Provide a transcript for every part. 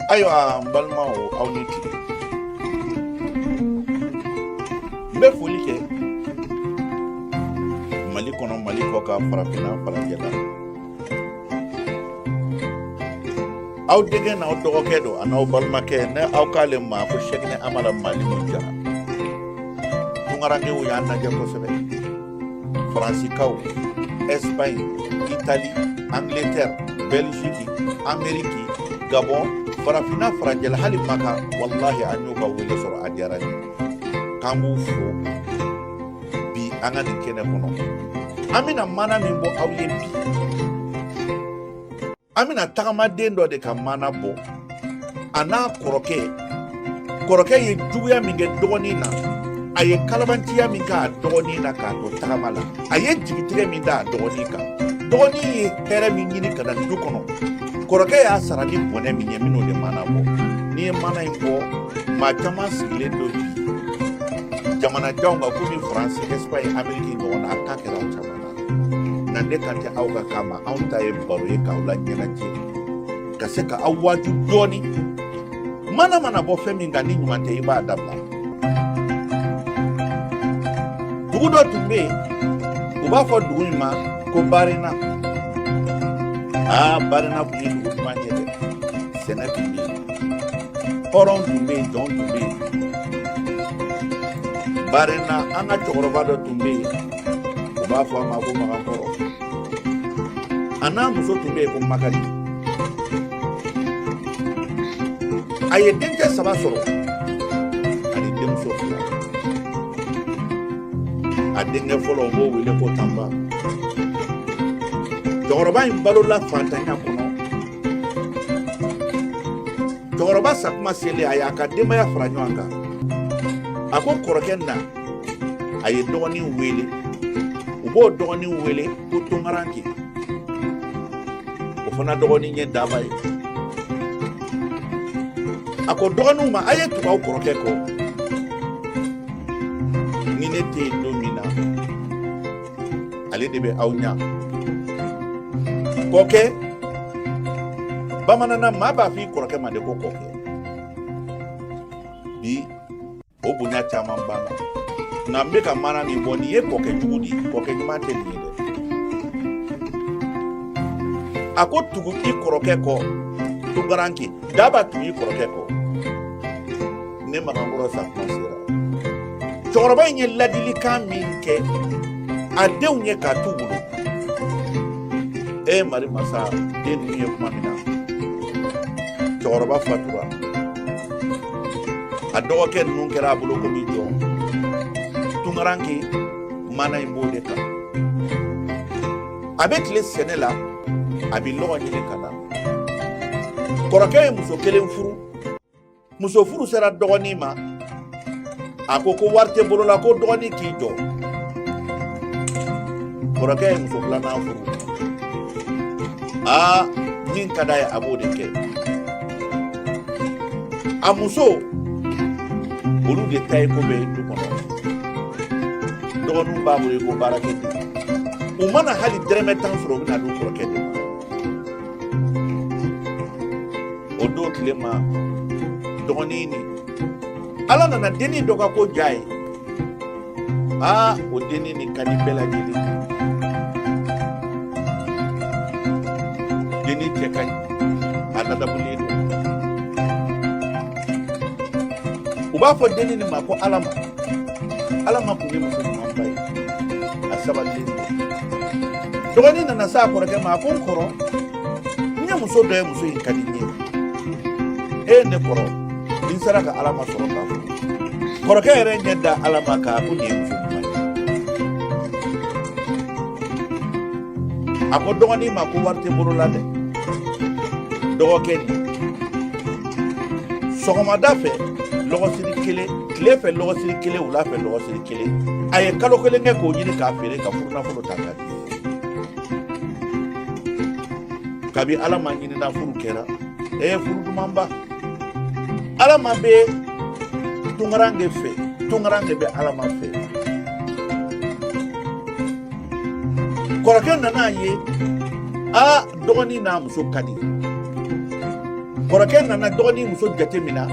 Ayiwa n balimaw aw ni tile n bɛ foli kɛ Mali kɔnɔ Mali kɔ ka farafinna farajɛ la aw denkɛ n'aw dɔgɔkɛ don a n'aw balimakɛ ne aw k'ale ma ko Sɛkinɛ Amara Malimu Jara tunkarankew y'an lajɛ kosɛbɛ Faransikaw Espagne Italie Angleterre Belgique Amérique Gabon farafinna farajɛla hali Maka wallahi an y'u ka wele sɔrɔ a diyara ni k'an b'u fo bi an ka nin kɛnɛ kɔnɔ an bɛna mana min bɔ aw ye bi an bɛna tagamaden dɔ de ka mana bɔ a n'a kɔrɔkɛ ye juguya min kɛ dɔgɔnin na a ye kalabantiya min kɛ a dɔgɔnin na k'a to tagama la a ye jigitigɛ min da a dɔgɔnin kan dɔgɔnin ye hɛrɛ min ɲini ka na du kɔnɔ kɔrɔkɛ y'a sara ni bɔnɛ min ye minnu de mana bɔ n'i ye mana in bɔ maa caman sigilen don bi jamanajanw kan komi Faransi Espagne Amérique ɲɔgɔn na a ta kɛra aw caman na na ne kan tɛ aw ka kama anw ta ye baro ye k'aw la ɲɛnajɛ ka se ka aw waaju dɔɔni mana bɔ fɛn min kan ni ɲuman tɛ i b'a dabila dugu dɔ tun bɛ yen u b'a fɔ dugu in ma ko Barena Barena tun ye dugu ɲuman ye dɛ sɛnɛ tun bɛ yen hɔrɔn tun bɛ yen jɔn tun bɛ yen Barena an ka cɛkɔrɔba dɔ tun bɛ yen u b'a fɔ a ma ko Magakɔrɔ a n'a muso tun bɛ yen ko Makari a ye denkɛ 3 sɔrɔ ani denmuso 2 a denkɛ fɔlɔ u b'o wele ko Tanba cɛkɔrɔba in balola fantanya kɔnɔ cɛkɔrɔba sakuma selen a y'a ka denbaya fara ɲɔgɔn kan a ko kɔrɔkɛ na a ye dɔgɔnin wele u b'o dɔgɔnin wele ko Tunkaranke o fana dɔgɔnin ye Daba ye a ko dɔgɔninw ma a ye tugu aw kɔrɔkɛ kɔ ni ne tɛ yen don min na ale de bɛ aw ɲa kɔkɛ bamanana maa b'a fɔ i kɔrɔkɛ ma de ko kɔkɛ bi o bonya caman banna nka n bɛ ka mana min bɔ nin ye kɔkɛ jugu di kɔkɛ ɲuman tɛ nin ye dɛ a ko tugu i kɔrɔkɛ kɔ Tunkaranke Daba tugu i kɔrɔkɛ kɔ ne Magakɔrɔ sakuma sera cɛkɔrɔba in ye ladilikan min kɛ a denw ye k'a t'u bolo Marimasa den ninnu ye kuma min na cɛkɔrɔba fatura a dɔgɔkɛ ninnu kɛra a bolo komi jɔn Tunkaranke mana in b'o de kan a bɛ tile sɛnɛ la a bɛ lɔgɔ ɲini ka na kɔrɔkɛ ye muso 1 furu muso furu sera dɔgɔnin ma a ko wari tɛ bolo la ko dɔgɔnin k'i jɔ kɔrɔkɛ ye muso 2nan furu min ka d'a ye a b'o de kɛ a muso olu de ta ye ko bɛ du kɔnɔ dɔgɔninw b'a bolo ko baarakɛ ten u mana hali dɛrɛmɛ 10 sɔrɔ u bɛna di kɔrɔkɛ de ma o don tile ma dɔgɔnin ni Ala nana dennin dɔ ka ko ja ye o dennin ni ka di bɛɛ lajɛlen dennin cɛ ka ɲi a ladamulen don u b'a fɔ dennin ni ma ko Ala ma kun ye muso ɲumanba ye a sabalilen don dɔgɔnin nana s'a kɔrɔkɛ ma a ko n kɔrɔ n ye muso dɔ ye muso in ka di n ye ne kɔrɔ ni n sera ka Ala ma sɔrɔ k'a furu kɔrɔkɛ yɛrɛ ɲɛ da Ala ma k'a ko nin ye muso ɲuman ye a ko dɔgɔnin ma ko wari tɛ bolo la dɛ dɔgɔkɛ ni sɔgɔmada fɛ lɔgɔsiri 1 tile fɛ lɔgɔsiri 1 wula fɛ lɔgɔsiri 1 a ye kalo 1 kɛ k'o ɲini k'a feere ka furunafolo ta k'a di kabi Ala ma ɲinina furu kɛra furu dumanba Ala ma bɛ Tunkaranke fɛ Tunkaranke bɛ Ala ma fɛ kɔrɔkɛ nana ye dɔgɔnin n'a muso ka di kɔrɔkɛ nana dɔgɔnin muso jate min na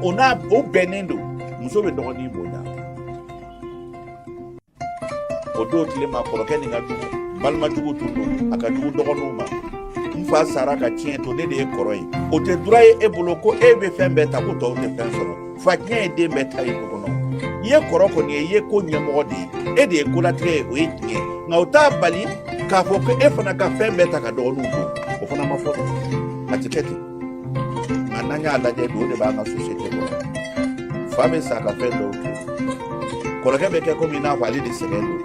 o bɛnnen don muso bɛ dɔgɔnin bonya o don tile ma kɔrɔkɛ nin ka jugu balimajugu tun don a ka jugu dɔgɔninw ma n fa sara ka tiɲɛ to ne de ye kɔrɔ ye o tɛ dura ye e bolo ko e bɛ fɛn bɛɛ ta ko tɔw tɛ fɛn sɔrɔ fa tiɲɛ ye den bɛɛ ta ye du kɔnɔ i ye kɔrɔ kɔni ye i ye ko ɲɛmɔgɔ de ye e de ye kolatigɛ ye o ye tiɲɛ nka o t'a bali k'a fɔ ko e fana ka fɛn bɛɛ ta ka dɔgɔninw don o fana ma fɔ a tɛ kɛ ten nka n'an y'a lajɛ bi o de b'an ka société kɔnɔ fa bɛ sa ka fɛn dɔw to kɔrɔkɛ bɛ kɛ komi i n'a fɔ ale de sɛgɛn don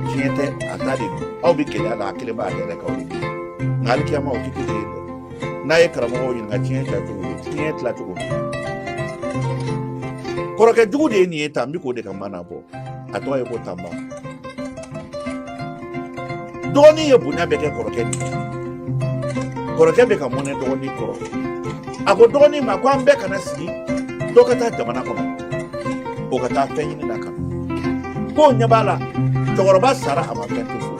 tiɲɛ tɛ a ta de don aw bɛ gɛlɛya la a kelen b'a yɛrɛ k'aw de nka alikiyama o tɛ kelen ye dɛ n'a ye karamɔgɔw ɲininka tiɲɛ tila cogo di tiɲɛ tila cogo di kɔrɔkɛ jugu de ye nin ye tan n bɛ k'o de ka mana bɔ a tɔgɔ ye ko tanba dɔgɔnin ye bonya bɛ kɛ kɔrɔkɛ de kɔrɔkɛ bɛ ka mɔnɛ dɔgɔnin kɔrɔ a ko dɔgɔnin ma ko an bɛɛ kana sigi dɔ ka taa jamana kɔnɔ o ka taa fɛn ɲini na kan ko ɲɛ b'a la cɛkɔrɔba sara a ma fɛn to so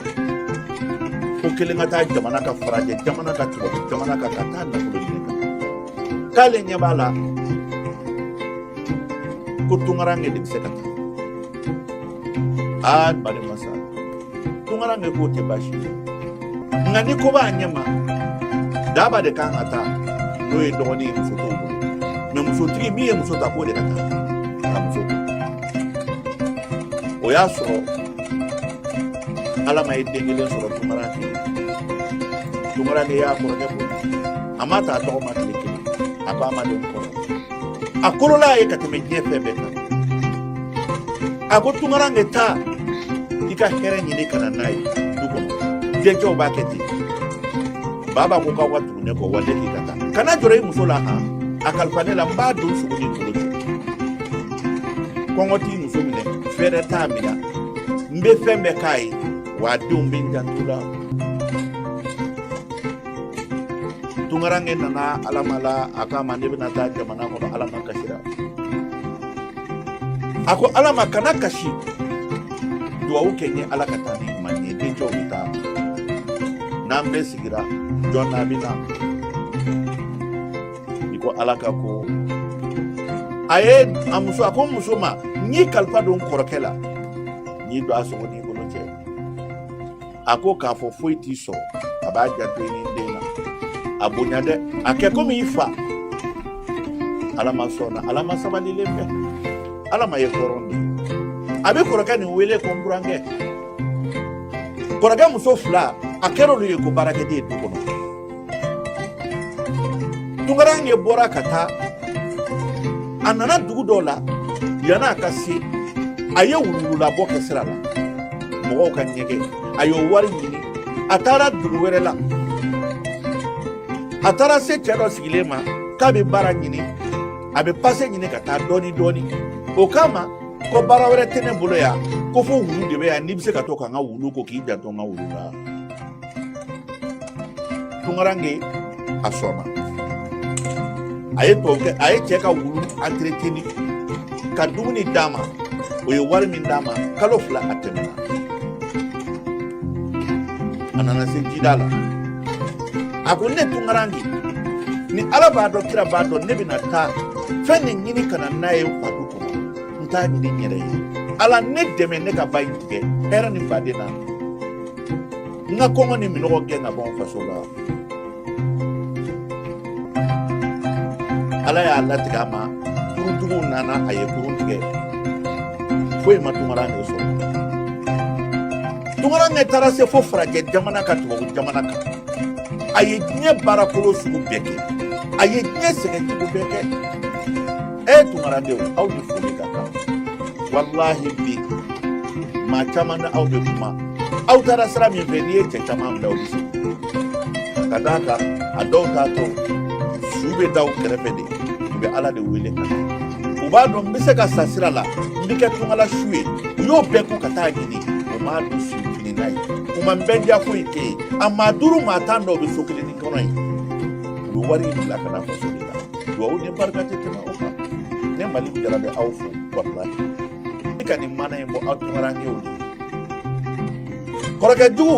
ko kelen ka taa jamana ka farajɛ jamana ka tubabu jamana ka taa nafolo ɲini kan k'ale ɲɛ b'a la ko tungarange de bɛ se ka taa balima sa tungarange k'o tɛ baasi ye nka ni ko b'a ɲɛ ma daba de kan ka taa n'o ye dɔgɔnin ye muso t'o bolo mɛ musotigi min ye muso ta k'o de ka taa ka muso to o y'a sɔrɔ ala ma ye den kelen sɔrɔ tungarange y'a kɔrɔkɛ bolo a ma taa tɔgɔ ma tile kelen a ko a ma den kɔrɔ a kolola ye ka tɛmɛ diɲɛ fɛn bɛɛ kan a ko tungarange taa i ka hɛrɛ ɲini ka na n'a ye du kɔnɔ dencɛw b'a kɛ ten baba ko k'aw ka tugu ne kɔ wa ne k'i ka taa kana jɔrɔ i muso la han a kalifa ne la n b'a don sogo ni tolo cɛ kɔngɔ t'i muso minɛ fɛɛrɛ t'a minɛ n bɛ fɛn bɛɛ k'a ye wa a denw bɛ n janto la tungarange nana ala ma la a k'a ma ne bɛna taa jamana kɔnɔ ala ma kasira a ko ala ma kana kasi duwawu kɛ n ye ala ka taa ni ɲuman ye dencɛw bɛ taa n'an bɛɛ sigira jɔn n'a bɛ na i ko ala ka ko a ye a muso a ko muso ma n y'i kalifa don kɔrɔkɛ la n y'i don a sogo n'i bolo cɛ a ko k'a fɔ foyi t'i sɔrɔ a b'a janto i ni den na a bonya dɛ a kɛ komi i fa ala ma sɔn na ala ma sabalilen fɛ ala ma ye hɔrɔn de a bɛ kɔrɔkɛ nin wele ko n burankɛ kɔrɔkɛ muso fila a kɛra olu ye ko baarakɛden ye du kɔnɔ tungarange bɔra ka taa a nana dugu dɔw la yan'a ka se a ye wululabɔ kɛ sira la mɔgɔw ka ɲɛgɛ a y'o wari ɲini a taara dugu wɛrɛ la a taara se cɛ dɔ sigilen ma k'a bɛ baara ɲini a bɛ pase ɲini ka taa dɔɔni dɔɔni o kama ko baara wɛrɛ tɛ ne bolo yan ko fo wulu de bɛ yan n'i bɛ se ka to k'an ka wulu ko k'i janto n ka wulu la tungarange a sɔnna a ye cɛ ka wulu entretenu ka dumuni d'a ma o ye wari min d'a ma kalo 2 a tɛmɛna a nana se jida la a ko ne tungarange ni ala b'a dɔn kira b'a dɔn ne bɛna taa fɛn nin ɲini ka na n'a ye fa du kɔnɔ n t'a ɲini n yɛrɛ ye ala ne dɛmɛ ne ka ba in tigɛ hɛrɛ ni baden na n ka kɔngɔ ni minɔgɔ gɛn ka bɔ n faso la ala y'a latigɛ a ma kuruntigiw nana a ye kurun tigɛ foyi ma tungarange sɔrɔ tungarange taara se fo farajɛ jamana ka tubabu jamana kan a ye diɲɛ baarakolo sugu bɛɛ kɛ a ye diɲɛ sɛgɛn jugu bɛɛ kɛ tungarangew aw ni foli ka kan walahi bi maa caman na aw bɛ kuma aw taara sira min fɛ n'i ye cɛ caman bila u bɛ se ka d'a kan a dɔw t'a tɔ su bɛ da u kɛrɛfɛ de u bɛ ala de wele ka na u b'a dɔn n bɛ se ka sa sira la n bɛ kɛ tungala su ye u y'o bɛɛ k'u ka taa ɲini u m'a don su fini n'a ye u ma n bɛɛ diya foyi kɛ ye a maa 5 maa 10 dɔw bɛ so kelen ni kɔnɔ ye u bɛ wari in bila ka na faso de la duwawu ni barika tɛ tɛmɛ o kan ne mali jara bɛ aw fo walahi ne ka nin mana in bɔ aw tungarangew de kɔrɔkɛ jugu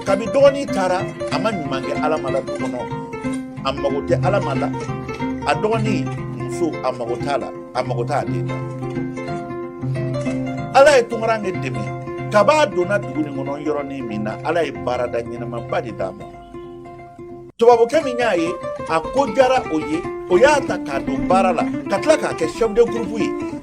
kabi dɔgɔnin taara a ma ɲuman kɛ ala ma la du kɔnɔ a mago tɛ Ala ma la, a dɔgɔnin muso a mago t'a la, a mago t'a den na. Ala ye tunkaranke dɛmɛ kab'a donna dugu nin kɔnɔ yɔrɔnin min na, Ala ye baarada ɲɛnamaba de d'a ma. Tubabukɛ min y'a ye a ko jara o ye, o y'a ta k'a don baara la ka tila k'a kɛ chef de groupe ye.